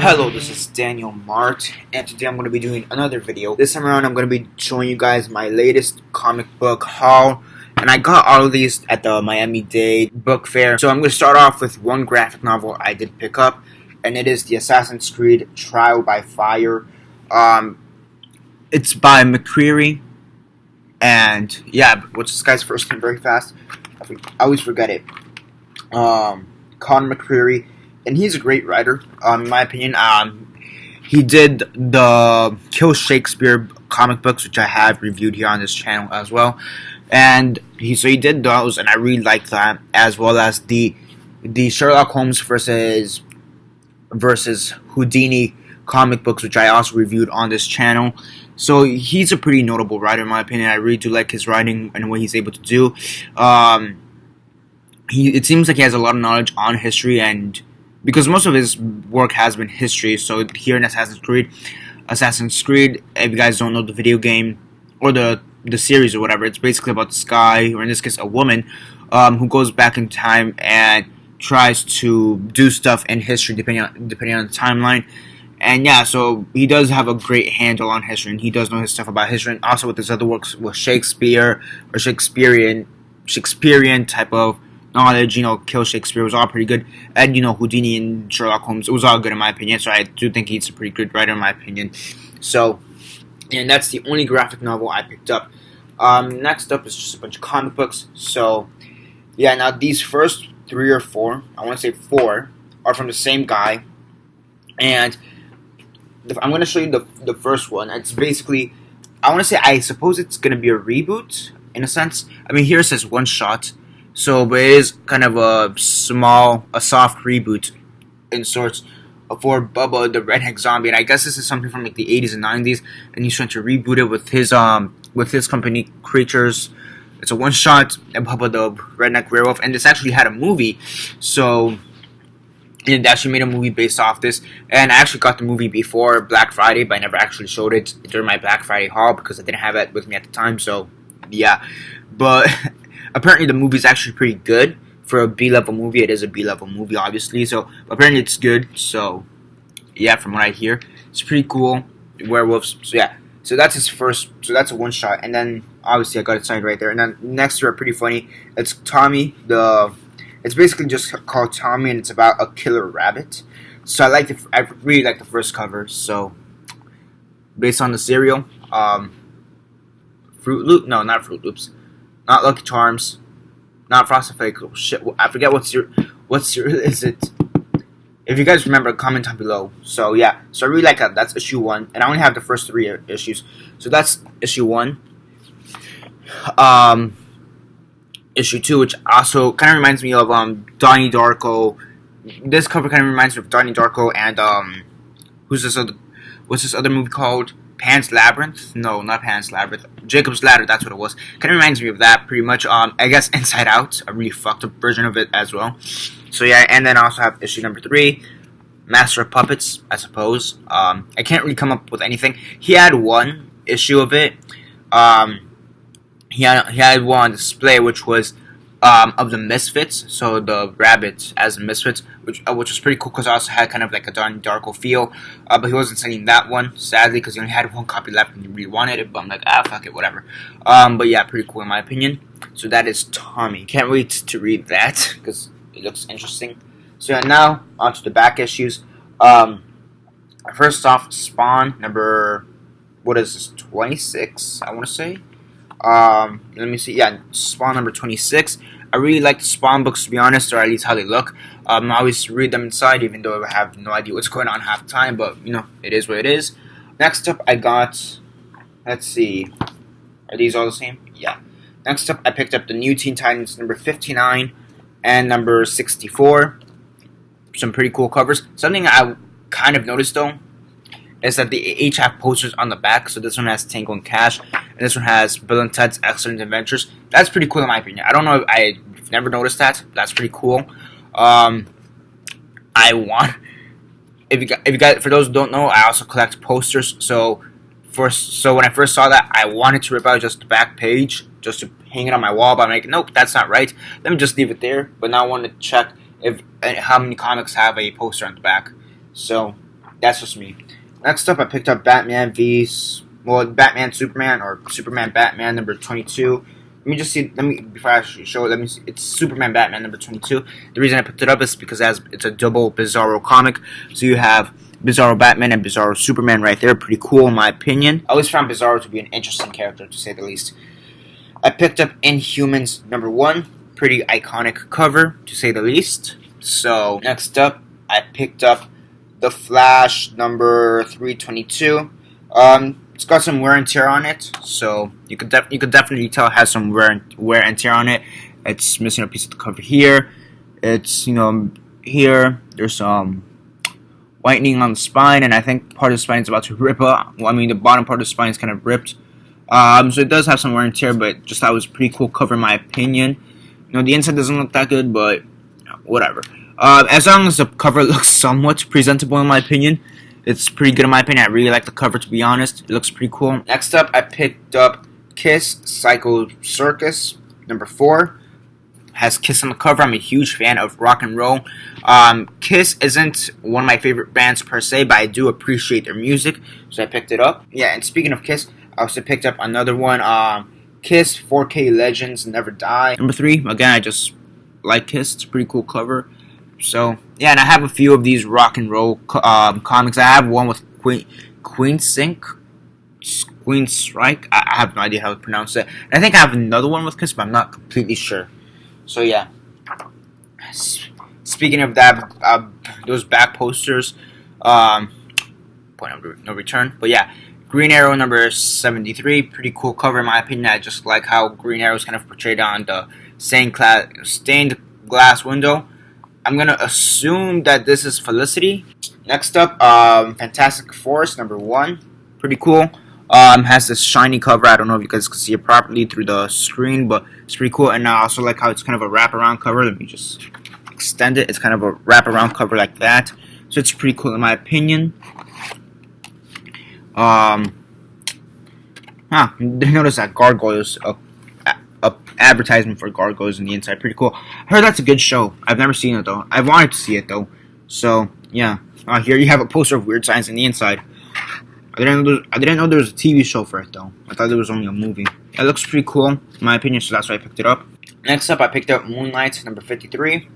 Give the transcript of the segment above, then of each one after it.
Hello, this is Daniel Mart, and today I'm going to be doing another video. This time around, I'm going to be showing you guys my latest comic book haul, and I got all of these at the Miami-Dade book fair. So I'm going to start off with one graphic novel I did pick up, and it is the Assassin's Creed Trial by Fire. It's by McCreary, and yeah, what's this guy's first name very fast? I always forget it. Conor McCreary. And he's a great writer, in my opinion. He did the Kill Shakespeare comic books, which I have reviewed here on this channel as well. And he did those, and I really like that, as well as the Sherlock Holmes versus Houdini comic books, which I also reviewed on this channel. So he's a pretty notable writer, in my opinion. I really do like his writing and what he's able to do. It seems like he has a lot of knowledge on history, and because most of his work has been history. So here in Assassin's Creed, if you guys don't know the video game or the series or whatever, it's basically about this guy, or in this case a woman, who goes back in time and tries to do stuff in history depending on the timeline. And yeah, so he does have a great handle on history, and he does know his stuff about history, and also with his other works with Shakespeare or Shakespearean type of knowledge. Kill Shakespeare was all pretty good, and Houdini and Sherlock Holmes, it was all good in my opinion. So I do think he's a pretty good writer in my opinion. So, and that's the only graphic novel I picked up. Next up is just a bunch of comic books. So yeah, now these first 3 or 4, I want to say 4, are from the same guy, and I'm going to show you the first one. It's basically, I suppose it's going to be a reboot in a sense. I mean, here it says one shot. So, but it is kind of a soft reboot in sorts for Bubba the Redneck Zombie, and I guess this is something from like the 80s and 90s, and he's trying to reboot it with his company Creatures. It's a one shot, and Bubba the Redneck Werewolf, and this actually had a movie, so it actually made a movie based off this. And I actually got the movie before Black Friday, but I never actually showed it during my Black Friday haul because I didn't have it with me at the time. So yeah, but apparently the movie is actually pretty good for a B-level movie. It is a B-level movie, obviously. So apparently it's good. So yeah, from what I hear, it's pretty cool. Werewolves. So yeah. So that's his first. So that's a one shot. And then obviously I got it signed right there. And then next to it, pretty funny. It's Tommy. It's basically just called Tommy, and it's about a killer rabbit. So I really like the first cover. So based on the cereal, Fruit Loop. No, not Fruit Loops. Not Lucky Charms, not Frosted Flakes. Oh, shit, I forget what cereal is it. If you guys remember, comment down below. So yeah, so I really like that. That's issue 1, and I only have the first 3 issues. So that's issue 1. Issue 2, which also kind of reminds me of Donnie Darko. This cover kind of reminds me of Donnie Darko and what's this other movie called? Pan's Labyrinth? No, not Pan's Labyrinth. Jacob's Ladder, that's what it was. Kind of reminds me of that, pretty much. I guess Inside Out, a really fucked up version of it as well. So yeah, and then I also have issue number 3, Master of Puppets, I suppose. I can't really come up with anything. He had one issue of it. He had one on display, which was of the Misfits, so the rabbits as the Misfits, which was pretty cool because I also had kind of like a Donnie Darko feel, but he wasn't selling that one, sadly, because he only had one copy left and he really wanted it, but I'm like, fuck it, whatever. But yeah, pretty cool in my opinion. So that is Tommy. Can't wait to read that because it looks interesting. So yeah, now on to the back issues. First off, Spawn number, what is this, 26, I want to say. Let me see. Yeah, Spawn number 26. I really like the Spawn books, to be honest, or at least how they look. I always read them inside, even though I have no idea what's going on half the time. But it is what it is. Next up, I got. Let's see. Are these all the same? Yeah. Next up, I picked up the New Teen Titans number 59 and number 64. Some pretty cool covers. Something I kind of noticed though is that they each have posters on the back. So this one has Tango and Cash, and this one has Bill and Ted's Excellent Adventures. That's pretty cool in my opinion. I don't know, I've never noticed that. That's pretty cool. If you guys, for those who don't know, I also collect posters. So when I first saw that, I wanted to rip out just the back page, just to hang it on my wall. But I'm like, nope, that's not right. Let me just leave it there. But now I want to check how many comics have a poster on the back. So that's just me. Next up, I picked up Batman Batman Superman, or Superman Batman number 22. Let me just see. Before I actually show it, let me see. It's Superman Batman number 22. The reason I picked it up is because it's a double Bizarro comic. So you have Bizarro Batman and Bizarro Superman right there. Pretty cool in my opinion. I always found Bizarro to be an interesting character, to say the least. I picked up Inhumans number 1. Pretty iconic cover, to say the least. So next up, I picked up The Flash number 322. It's got some wear and tear on it, so you could definitely tell it has some wear and tear on it. It's missing a piece of the cover here. It's, here there's some whitening on the spine, and I think part of the spine is about to rip up. Well, I mean, the bottom part of the spine is kind of ripped. So it does have some wear and tear, but just thought it was a pretty cool cover in my opinion. The inside doesn't look that good, but whatever. As long as the cover looks somewhat presentable in my opinion, it's pretty good in my opinion. I really like the cover, to be honest. It looks pretty cool. Next up, I picked up Kiss Psycho Circus number 4. Has Kiss on the cover. I'm a huge fan of rock and roll. Kiss isn't one of my favorite bands per se, but I do appreciate their music, so I picked it up. Yeah, and speaking of Kiss, I also picked up another one. Kiss 4K Legends Never Die number 3. Again, I just like Kiss. It's a pretty cool cover. So yeah, and I have a few of these rock and roll comics. I have one with Queen Strike. I have no idea how to pronounce it. And I think I have another one with Kiss, but I'm not completely sure. So yeah. Speaking of that, those back posters, point of no return. But yeah, Green Arrow number 73, pretty cool cover in my opinion. I just like how Green Arrow is kind of portrayed on the stained glass window. I'm gonna assume that this is Felicity. Next up, Fantastic Force number 1, pretty cool. Has this shiny cover. I don't know if you guys can see it properly through the screen, but it's pretty cool. And I also like how it's kind of a wraparound cover. Let me just extend it. It's kind of a wraparound cover like that. So it's pretty cool in my opinion. Didn't notice that Gargoyles, a advertisement for Gargoyles in the inside. Pretty cool. I heard that's a good show. I've never seen it though. I wanted to see it though. So yeah. Here you have a poster of Weird Science in the inside. I didn't know there was a TV show for it though. I thought there was only a movie. It looks pretty cool in my opinion, so that's why I picked it up. Next up, I picked up Moonlight number 53.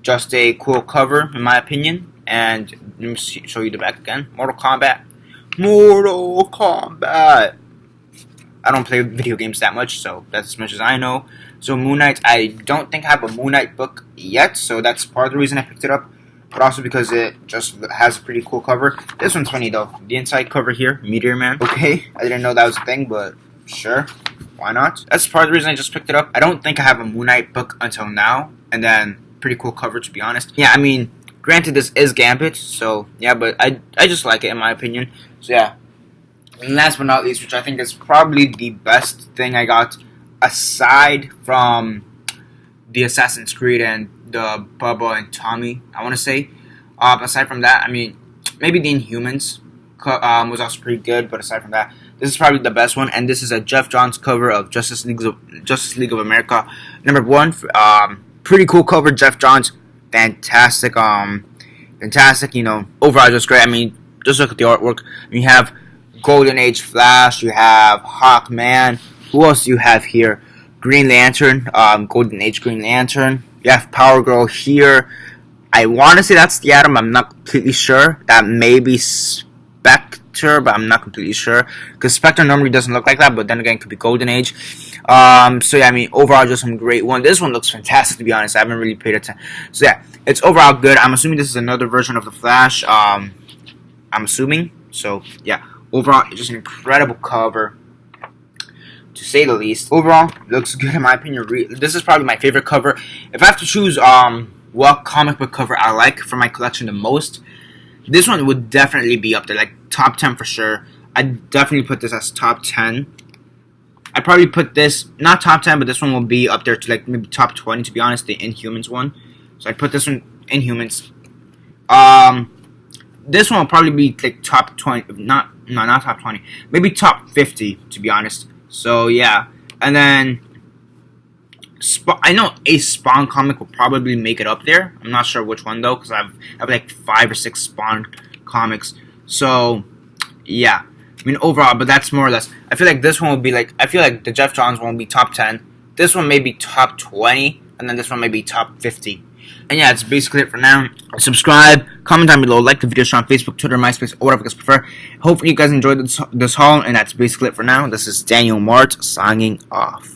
Just a cool cover in my opinion. And let me show you the back again. Mortal Kombat. I don't play video games that much, so that's as much as I know. So Moon Knight, I don't think I have a Moon Knight book yet, so that's part of the reason I picked it up. But also because it just has a pretty cool cover. This one's funny though. The inside cover here, Meteor Man. Okay, I didn't know that was a thing, but sure, why not? That's part of the reason I just picked it up. I don't think I have a Moon Knight book until now, and then pretty cool cover to be honest. Yeah, I mean, granted this is Gambit, so yeah, but I just like it in my opinion. So yeah. And last but not least, which I think is probably the best thing I got, aside from the Assassin's Creed and the Bubba and Tommy, I want to say. Aside from that, I mean, maybe the Inhumans was also pretty good, but aside from that, this is probably the best one. And this is a Jeff Johns cover of Justice League of America number 1. Pretty cool cover, Jeff Johns. Fantastic. Fantastic. Overall just great. I mean, just look at the artwork. You have Golden Age Flash, you have Hawkman. Who else do you have here? Green Lantern, Golden Age Green Lantern. You have Power Girl here. I want to say that's the Atom. I'm not completely sure. That may be Spectre, but I'm not completely sure. Because Spectre normally doesn't look like that, but then again, it could be Golden Age. So yeah, I mean, overall, just some great one. This one looks fantastic, to be honest. I haven't really paid attention. So yeah, it's overall good. I'm assuming this is another version of the Flash. I'm assuming. So yeah. Overall, it's just an incredible cover, to say the least. Overall, looks good in my opinion. This is probably my favorite cover. If I have to choose what comic book cover I like for my collection the most, this one would definitely be up there, like top 10 for sure. I'd definitely put this as top 10. I'd probably put this, not top 10, but this one will be up there to like maybe top 20, to be honest, the Inhumans one. So I'd put this one, Inhumans. This one will probably be like top 20, not top 20, maybe top 50 to be honest. So yeah, and then I know a Spawn comic will probably make it up there. I'm not sure which one though, because I have like 5 or 6 Spawn comics. So yeah, I mean overall, but that's more or less. I feel like this one would be like, I feel like the Jeff Johns one will be top 10. This one may be top 20, and then this one may be top 50. And yeah, that's basically it for now. Subscribe, comment down below, like the video, share on Facebook, Twitter, MySpace, or whatever you guys prefer. Hopefully you guys enjoyed this haul, and that's basically it for now. This is Daniel Mart signing off.